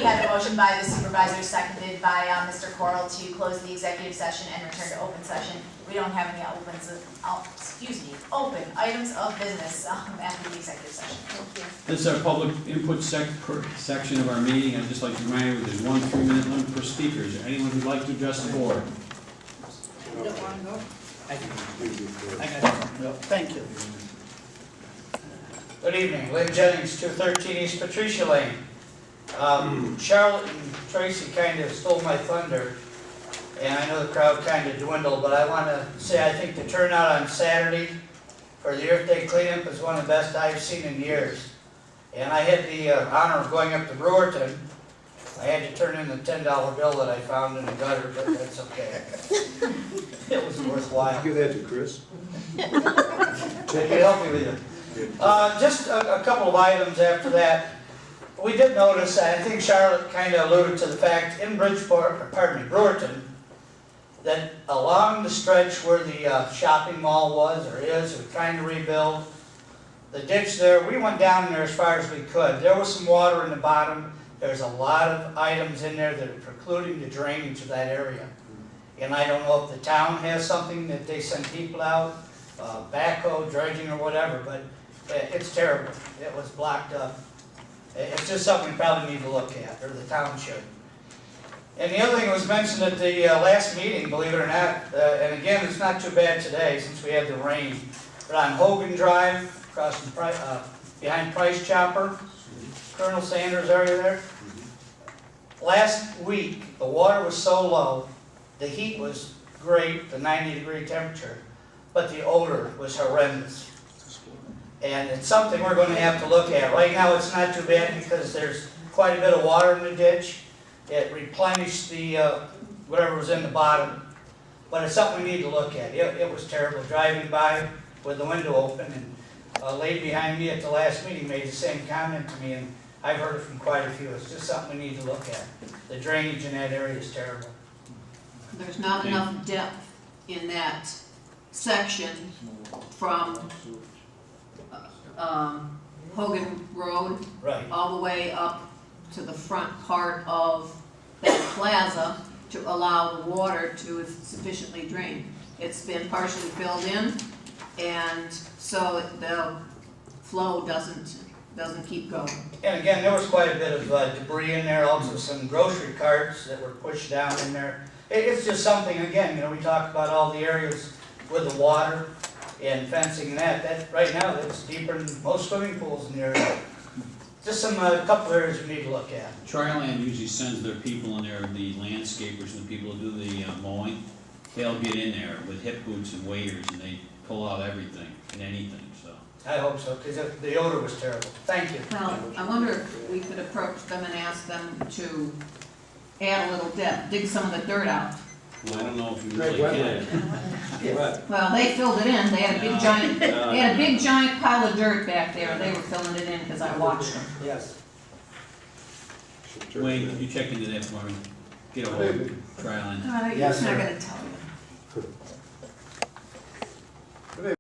you had a motion by the supervisor, seconded by Mr. Corll, to close the executive session and return to open session. We don't have any open items of business after the executive session. Thank you. This is our public input section of our meeting. I'd just like to remind you, there's 1 3-minute limit per speaker. Is there anyone who'd like to address the board? You don't want to go? I got it. Thank you. Good evening, Lynn Jennings, 213 East Patricia Lane. Charlotte and Tracy kind of stole my thunder, and I know the crowd kind of dwindled, but I want to say I think the turnout on Saturday for the Earth Day cleanup is one of the best I've seen in years. And I had the honor of going up to Brewerton. I had to turn in the $10 bill that I found in the gutter, but that's okay. It was worthwhile. Give that to Chris. They can help me with it. Just a couple of items after that. We did notice, and I think Charlotte kind of alluded to the fact in Brewerton, that along the stretch where the shopping mall was or is, we're trying to rebuild, the ditch there, we went down there as far as we could. There was some water in the bottom. There's a lot of items in there that are precluding the drainage of that area. And I don't know if the town has something that they send people out, backhoe, dredging or whatever, but it's terrible. It was blocked up. It's just something we probably need to look at, or the town should. And the other thing was mentioned at the last meeting, believe it or not, and again, it's not too bad today since we had the rain, but on Hogan Drive, across from behind Price Chopper, Colonel Sanders area there, last week the water was so low, the heat was great, the 90-degree temperature, but the odor was horrendous. And it's something we're going to have to look at. Right now it's not too bad because there's quite a bit of water in the ditch. It replenished the whatever was in the bottom. But it's something we need to look at. It was terrible driving by with the window open, and a lady behind me at the last meeting made the same comment to me, and I've heard it from quite a few. It's just something we need to look at. The drainage in that area is terrible. There's not enough depth in that section from Hogan Road Right. all the way up to the front part of that plaza to allow the water to sufficiently drain. It's been partially filled in, and so the flow doesn't keep going. And again, there was quite a bit of debris in there, also some grocery carts that were pushed down in there. It's just something, again, we talk about all the areas with the water and fencing and that right now, that's deeper than most swimming pools in the area. Just a couple areas we need to look at. Triland usually sends their people in there, the landscapers and the people who do the mowing. They'll get in there with hip boots and waders, and they pull out everything and anything, so. I hope so, because the odor was terrible. Thank you. Well, I wonder if we could approach them and ask them to add a little depth, dig some of the dirt out. Well, I don't know if you Great really wetland. can. What? Well, they filled it in. They had a big giant, they had a big giant pile of dirt back there, and they were filling it in because I watched them. Yes. Wayne, you check into that for me. Get a hold of Triland. He's Yes, not sir. gonna tell you.